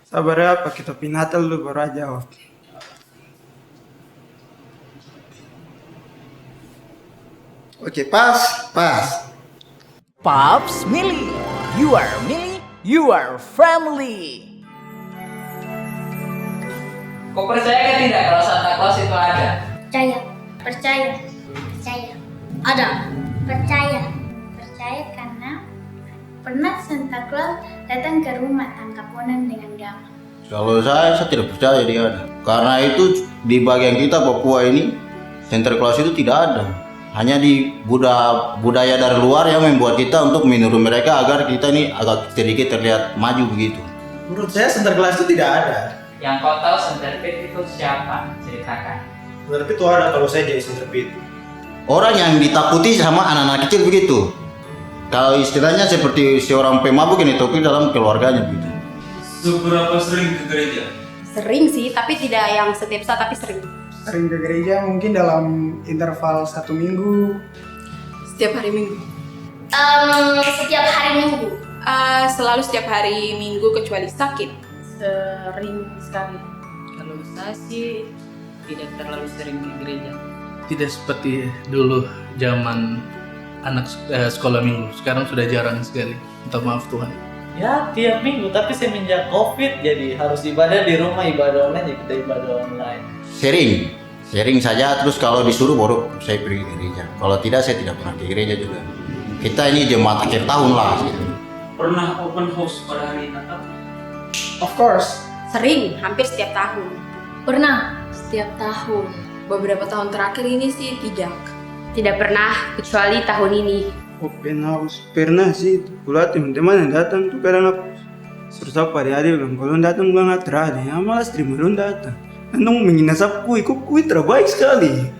Sabar ya, apa kita pinatal dulu baru aja jawab. Oke, pas. Pops Millie, you are family. Kau percaya tidak kalau Santa Claus itu ada? Percaya. Ada. Percaya karena pernah Santa Claus datang ke rumah tangkap Ponan dengan gama. Kalau saya tidak percaya dia ada. Karena itu di bagian kita Papua ini, Santa Claus itu tidak ada. Hanya di budaya dari luar yang membuat kita untuk meniru mereka agar kita ini agak sedikit terlihat maju begitu. Menurut saya Santa Claus itu tidak ada. Yang kau tahu Centerpit itu siapa? Ceritakan. Tapi itu ada kalau saya jadi Centerpit. Orang yang ditakuti sama anak-anak kecil begitu. Kalau istilahnya seperti seorang pemabuk yang ditakuti dalam keluarganya begitu. Seberapa sering ke gereja? Sering sih, tapi tidak yang setiap saat, tapi sering. Sering ke gereja mungkin dalam interval 1 minggu. Setiap hari Minggu. Setiap hari Minggu. Selalu setiap hari Minggu kecuali sakit. Sering sekali. Kalau saya sih tidak terlalu sering ke gereja. Tidak seperti dulu zaman anak sekolah minggu. Sekarang sudah jarang sekali. Minta maaf Tuhan. Ya tiap minggu, tapi semenjak COVID jadi harus ibadah di rumah, ibadah online, ya kita ibadah online. Sering saja, terus kalau disuruh baru saya pergi ke gereja. Kalau tidak, saya tidak pernah ke gereja juga. Kita ini jemaat akhir tahun lah. Pernah open house pada hari Natal? Of course. Sering, hampir setiap tahun. Pernah. Setiap tahun. Beberapa tahun terakhir ini sih tidak. Tidak pernah, kecuali tahun ini. Open house pernah sih. Pula teman-teman yang datang tuh kadang apa? Terus apa adik bilang kalau datang gua nggak terada. Ya malas terima dong datang. Andong menginasap kue terbaik sekali.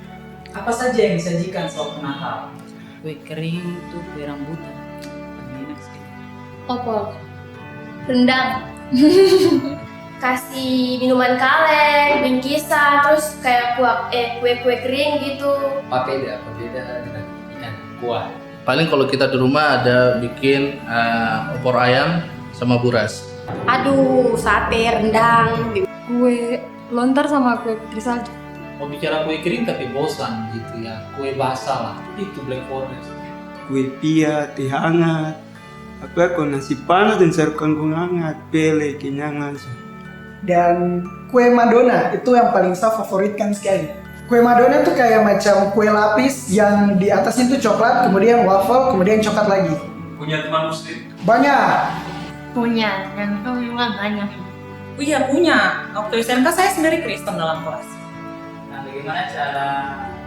Apa saja yang disajikan sewaktu Natal? Kue kering itu kue rambutan. Enak sekali. Opor. Rendang. Kasih minuman kaleng, bingkisan, terus kayak kue kering gitu. Apa beda dengan ikan kuah? Paling kalau kita di rumah ada bikin opor ayam sama buras. Aduh, sate, rendang. Kue lontar sama kue putri salju. Mau bicara kue kering tapi bosan gitu ya. Kue basah lah, itu Black Forest. Kue pia, teh hangat. Apa kok nasi panas dan sayur kangkung hangat, pele, kenyang langsung. Dan kue Madonna itu yang paling saya favoritkan sekali. Kue Madonna itu kayak macam kue lapis yang di atasnya itu coklat, kemudian waffle, kemudian coklat lagi. Punya teman muslim? Banyak. Punya, dan itu memang banyak. Oh iya punya. Waktu SMK saya sendiri Kristen dalam kelas. Nah, bagaimana cara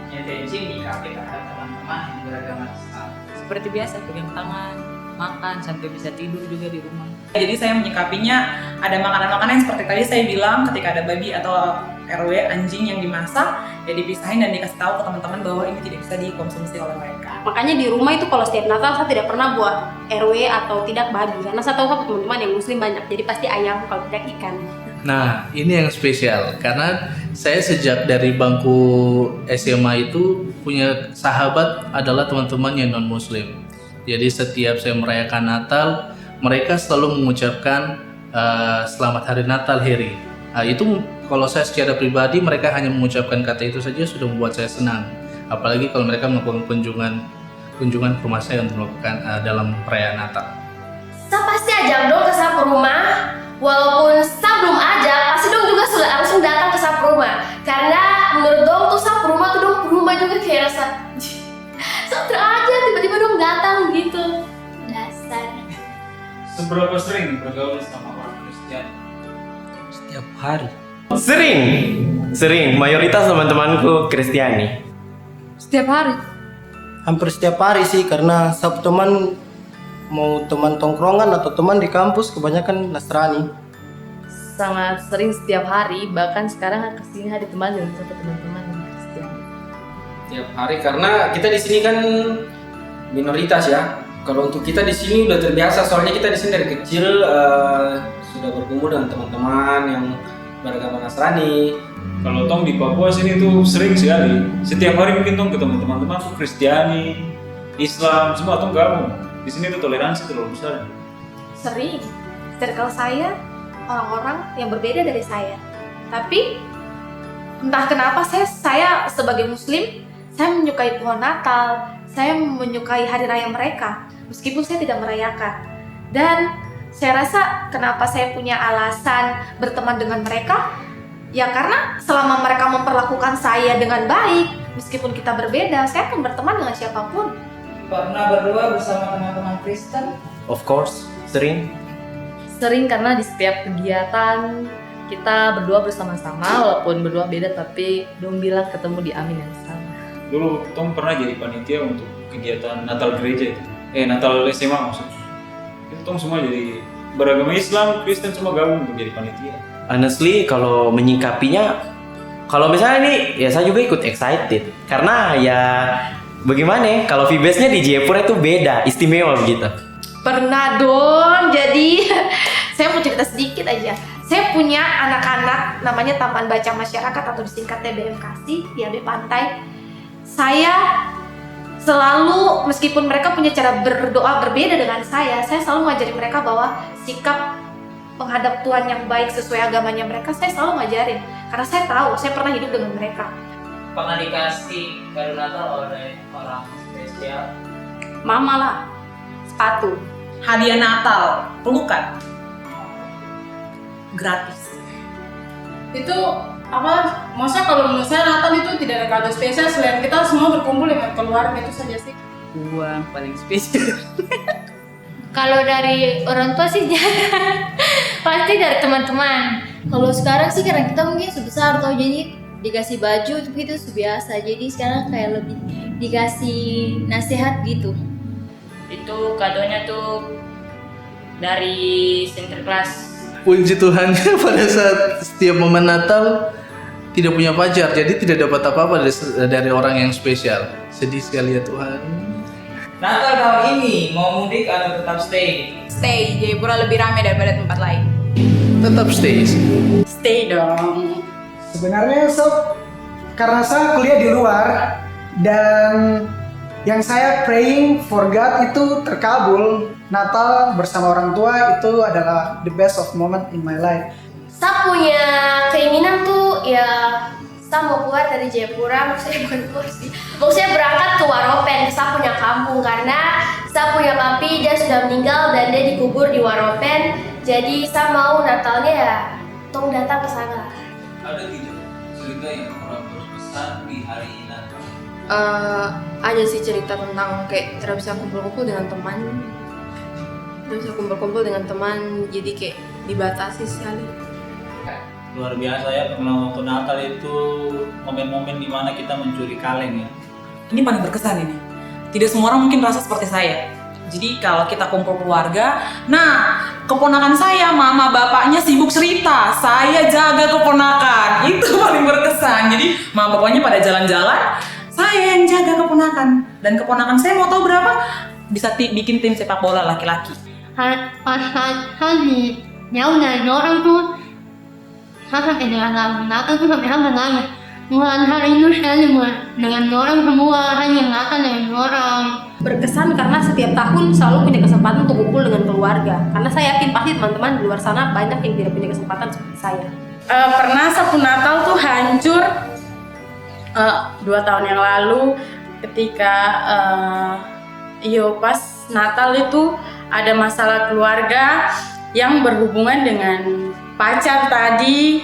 nyetencing di kafe terhadap teman-teman yang beragama Islam? Seperti biasa, pegang tangan, makan, sampai bisa tidur juga di rumah. Jadi saya menyikapinya ada makanan-makanan yang seperti tadi saya bilang ketika ada babi atau RW anjing yang dimasak ya dipisahin dan dikasih tahu ke teman-teman bahwa ini tidak bisa dikonsumsi oleh mereka. Makanya di rumah itu kalau setiap Natal saya tidak pernah buat RW atau tidak babi. Karena saya tahu sama teman-teman yang muslim banyak, jadi pasti ayam kalau tidak ikan. Nah, ini yang spesial karena saya sejak dari bangku SMA itu punya sahabat adalah teman-teman yang non-muslim. Jadi setiap saya merayakan Natal, mereka selalu mengucapkan Selamat Hari Natal Harry. Itu kalau saya secara pribadi mereka hanya mengucapkan kata itu saja sudah membuat saya senang. Apalagi kalau mereka melakukan kunjungan ke rumah saya untuk melakukan dalam perayaan Natal. Saya pasti ajak dong ke sapu rumah. Walaupun saya belum ajak, pasti dong juga sudah langsung datang ke sapu rumah. Karena menurut dong tuh sapu rumah tuh dong rumah juga kayak rasa saya aja tiba-tiba dong datang gitu. Dasar. Seberapa sering bergaul sama orang Kristen? Setiap hari. Sering. Mayoritas teman-temanku Kristiani. Setiap hari. Hampir setiap hari sih karena satu teman mau teman tongkrongan atau teman di kampus kebanyakan Nasrani. Sangat sering setiap hari, bahkan sekarang kesini ada teman dengan satu teman-teman yang Kristen. Tiap hari karena kita di sini kan minoritas ya. Kalau untuk kita di sini udah terbiasa soalnya kita di sini dari kecil sudah berkumpul dengan teman-teman yang beragama Nasrani. Kalau tong di Papua sini tuh sering sekali. Setiap hari mungkin tong ketemu teman-teman tuh Kristiani, Islam, semua tong gabung. Di sini tuh toleransi terlalu besar. Sering. Circle saya orang-orang yang berbeda dari saya. Tapi entah kenapa saya sebagai muslim, saya menyukai pohon Natal, saya menyukai hari raya mereka meskipun saya tidak merayakan. Dan saya rasa kenapa saya punya alasan berteman dengan mereka, ya karena selama mereka memperlakukan saya dengan baik, meskipun kita berbeda, saya akan berteman dengan siapapun. Pernah berdua bersama teman-teman Kristen? Of course, sering. Sering karena di setiap kegiatan kita berdua bersama-sama, walaupun berdua beda tapi dong bilang ketemu di amin yang sama. Dulu Tom pernah jadi panitia untuk kegiatan Natal gereja itu. Natal SMA maksudnya. Itu Tom semua jadi beragama Islam, Kristen semua gabung untuk jadi panitia. Honestly, kalau menyikapinya, kalau misalnya ini, ya saya juga ikut excited. Karena ya bagaimana, kalau Vibesnya di Jayapura itu beda, istimewa begitu. Pernah dong, jadi saya mau cerita sedikit aja. Saya punya anak-anak namanya Taman Baca Masyarakat atau disingkat TBMKC di AB Pantai. Saya selalu, meskipun mereka punya cara berdoa berbeda dengan saya selalu ngajari mereka bahwa sikap menghadap Tuhan yang baik sesuai agamanya mereka, saya selalu ngajarin. Karena saya tahu, saya pernah hidup dengan mereka. Pernah dikasih kado Natal oleh orang spesial? Mama lah, sepatu. Hadiah Natal, pelukan. Gratis. Itu apa? Maksudnya kalau menurut saya Natal itu tidak ada kado spesial selain kita semua berkumpul dengan keluarga, itu saja sih. Uang paling spesial. Kalau dari orang tua sih pasti dari teman-teman. Kalau sekarang sih karena kita mungkin sebesar atau jadi dikasih baju itu biasa. Jadi sekarang kayak lebih dikasih nasihat gitu. Itu kadonya tuh dari Sinterklas. Puji Tuhan pada saat setiap momen Natal tidak punya pacar, jadi tidak dapat apa-apa dari orang yang spesial. Sedih sekali ya Tuhan. Natal tahun ini mau mudik atau tetap stay? Stay, Jayapura lebih ramai daripada tempat lain. Tetap stay. Stay dong. Sebenarnya sob, karena saya kuliah di luar dan yang saya praying for God itu terkabul. Natal bersama orang tua itu adalah the best of moment in my life. Saya punya keinginan tuh ya, saya mau keluar dari Jayapura, maksudnya bukan keluar sih, maksudnya berangkat ke Waropen, saya punya kampung karena saya punya papi, dia sudah meninggal dan dia dikubur di Waropen. Jadi saya mau Natalnya ya, tolong datang ke sana. Ada tidak cerita yang orang berkesan di hari Natal? Ada sih cerita tentang kayak tidak bisa kumpul-kumpul dengan teman. Tidak bisa kumpul-kumpul dengan teman, jadi kayak dibatasi sekali. Luar biasa ya, karena waktu Natal itu momen-momen dimana kita mencuri kaleng ya. Ini paling berkesan ini. Tidak semua orang mungkin rasa seperti saya. Jadi kalau kita kumpul keluarga, nah keponakan saya, mama bapaknya sibuk cerita, saya jaga keponakan. Itu paling berkesan. Jadi mama bapaknya pada jalan-jalan, saya yang jaga keponakan. Dan keponakan saya mau tahu berapa? Bisa bikin tim sepak bola laki-laki. Hari jauh dari orang tuh, saya tidak Natal tuh sampai nangis. Bukan hari itu saya dengan orang semua, hanya Natal dengan orang. Berkesan karena setiap tahun selalu punya kesempatan untuk kumpul dengan keluarga. Karena saya yakin pasti teman-teman di luar sana banyak yang tidak punya kesempatan seperti saya. Pernah satu Natal tuh hancur 2 tahun yang lalu ketika pas Natal itu ada masalah keluarga yang berhubungan dengan pacar tadi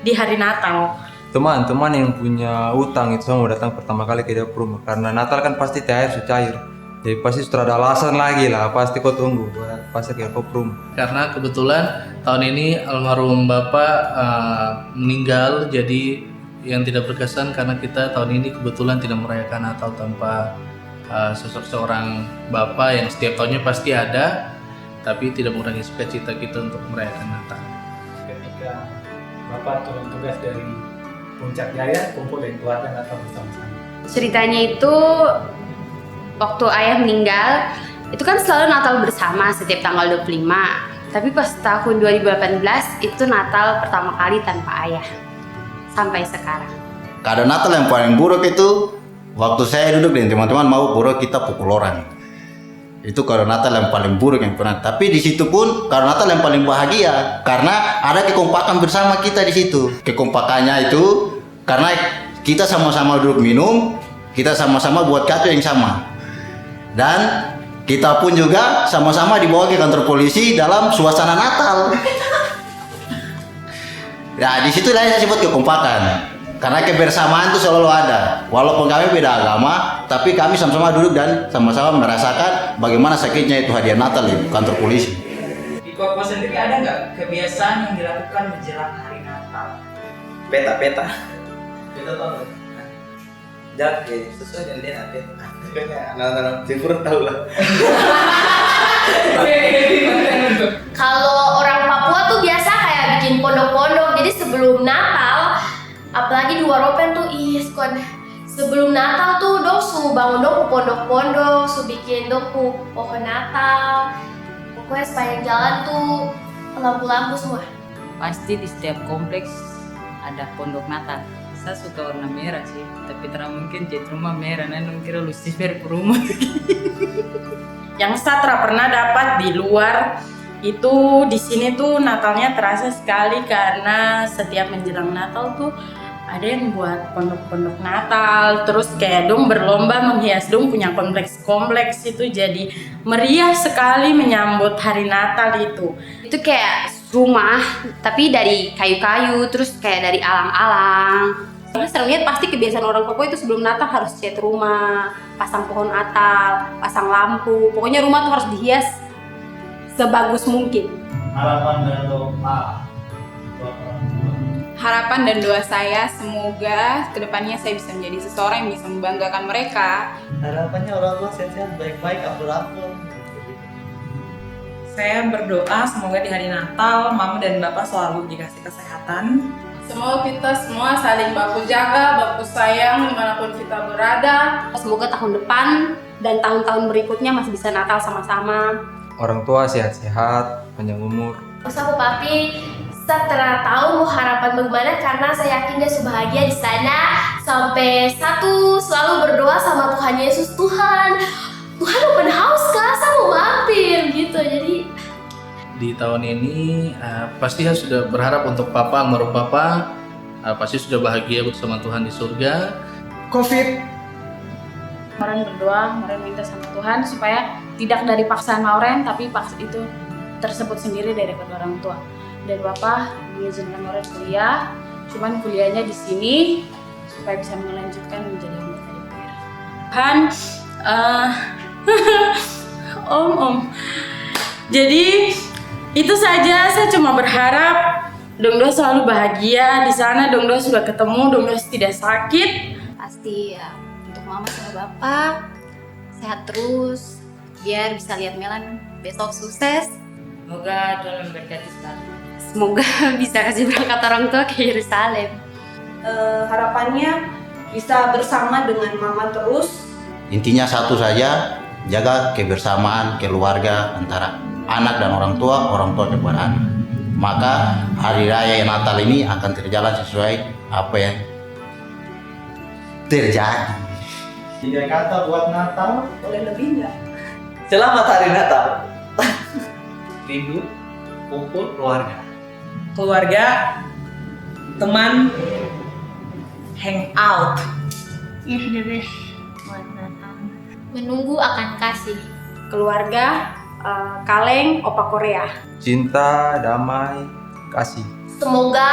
di hari Natal. Teman-teman yang punya utang itu mau datang pertama kali ke Jayapura karena Natal kan pasti THR sudah cair. Jadi pasti sudah ada alasan lagi lah, pasti kau tunggu pasti ke Jayapura. Karena kebetulan tahun ini almarhum Bapak meninggal, jadi yang tidak berkesan karena kita tahun ini kebetulan tidak merayakan Natal tanpa sosok seorang Bapak yang setiap tahunnya pasti ada, tapi tidak mengurangi sukacita kita untuk merayakan Natal. Ketika Bapak turun tugas dari Puncak Jaya, kumpul dengan keluarga Natal bersama-sama. Ceritanya itu waktu ayah meninggal, itu kan selalu Natal bersama setiap tanggal 25. Tapi pas tahun 2018 itu Natal pertama kali tanpa ayah. Sampai sekarang. Kado Natal yang paling buruk itu waktu saya duduk dengan teman-teman mau buruk kita pukul orang. Itu kado Natal yang paling buruk yang pernah. Tapi di situ pun kado Natal yang paling bahagia karena ada kekompakan bersama kita di situ. Kekompakannya itu karena kita sama-sama duduk minum, kita sama-sama buat kado yang sama. Dan kita pun juga sama-sama dibawa ke kantor polisi dalam suasana Natal. Nah, di situ saya sebut kekompakan. Karena kebersamaan itu selalu ada. Walaupun kami beda agama, tapi kami sama-sama duduk dan sama-sama merasakan bagaimana sakitnya itu hadiah Natal di kantor polisi. Di Koko sendiri ada nggak kebiasaan yang dilakukan menjelang hari Natal? Peta Peta tau nggak? Jak, sesuai dengan dia peta. Kayaknya anak-anak Jepur tahu lah. Kalau orang Papua tuh biasa kayak bikin pondok-pondok. Jadi sebelum Natal, apalagi di Waropen tuh sebelum Natal tuh dong su bangun dong pondok-pondok, su bikin dong pohon Natal. Pokoknya sepanjang jalan tuh lampu-lampu semua. Pasti di setiap kompleks ada pondok Natal. Saya suka warna merah sih, tapi tidak mungkin cat rumah merah, nanti kira Lucifer ke rumah. Yang saya pernah dapat di luar itu di sini tuh Natalnya terasa sekali karena setiap menjelang Natal tuh ada yang buat pondok-pondok Natal, terus kayak dong berlomba menghias dong punya kompleks itu, jadi meriah sekali menyambut hari Natal itu. Itu kayak rumah tapi dari kayu-kayu, terus kayak dari alang-alang. Karena sering lihat pasti kebiasaan orang Papua itu sebelum Natal harus cat rumah, pasang pohon Natal, pasang lampu, pokoknya rumah tuh harus dihias sebagus mungkin. Harapan dan doa. Harapan dan doa saya semoga kedepannya saya bisa menjadi seseorang yang bisa membanggakan mereka. Harapannya orang tua sehat-sehat, baik-baik, ampun-ampun. Saya berdoa semoga di hari Natal Mama dan Bapak selalu dikasih kesehatan. Semoga kita semua saling baku jaga, baku sayang dimanapun kita berada. Semoga tahun depan dan tahun-tahun berikutnya masih bisa Natal sama-sama. Orang tua sehat-sehat, panjang umur. Sama papi, saya tahu mau harapan bagaimana karena saya yakin dia sudah bahagia di sana sampai satu selalu berdoa sama Tuhan Yesus, Tuhan open house kah, saya mau mampir gitu. Jadi di tahun ini pasti saya sudah berharap untuk Papa, almarhum Papa pasti sudah bahagia bersama Tuhan di surga. Covid. Mauren berdoa, Mauren minta sama Tuhan supaya tidak dari paksaan Mauren, tapi itu tersebut sendiri dari kedua orang tua. Dan Bapak mengizinkan Mauren kuliah, cuman kuliahnya di sini supaya bisa melanjutkan menjadi anggota DPR. Tuhan, Om. Jadi itu saja, saya cuma berharap Dongdo selalu bahagia di sana, Dongdo sudah ketemu, Dongdo tidak sakit. Pasti ya, untuk Mama sama Bapak sehat terus, biar bisa lihat Melan besok sukses. Semoga Tuhan memberkati selalu. Semoga bisa kasih berangkat orang tua ke Yerusalem. Harapannya bisa bersama dengan Mama terus. Intinya satu saja, jaga kebersamaan keluarga antara anak dan orang tua kepada anak. Maka hari raya Natal ini akan terjalan sesuai apa yang terjadi. 3 kata buat Natal. Boleh lebih nggak? Selamat hari Natal. Rindu, kumpul keluarga. Keluarga, teman, hang out. Yes, the best buat Natal. Menunggu akan kasih. Keluarga, kaleng, opa Korea. Cinta, damai, kasih. semoga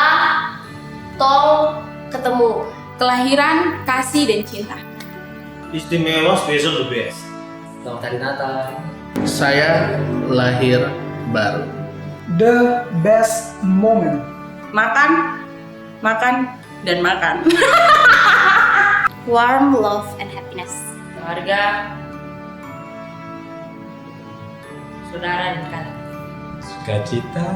tong ketemu. Kelahiran, kasih, dan cinta. Istimewa, special, the best. Selamat hari Natal. Saya lahir baru. The best moment. Makan, dan makan. Warm love and happiness. Keluarga, saudara dan kalian. Sukacita,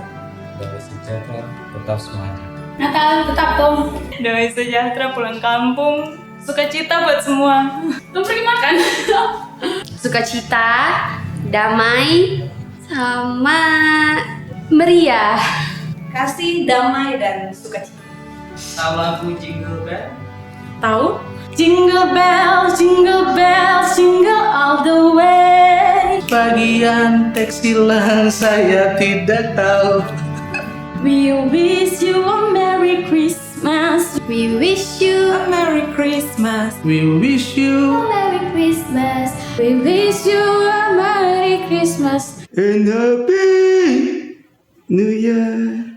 damai sejahtera, tetap semuanya. Natal tetap dong. Damai sejahtera pulang kampung. Sukacita buat semua. Tuh pergi makan. Sukacita, damai, sama meriah. Kasih, damai, dan sukacita. Tahu lagu Jingle Bell? Tahu? Jingle bell, jingle bell, jingle all the way. bagian teks hilang saya tidak tahu. We wish you a Merry Christmas. We wish you A Merry Christmas. We wish you Merry Christmas. We wish you a Merry Christmas. And Happy New Year.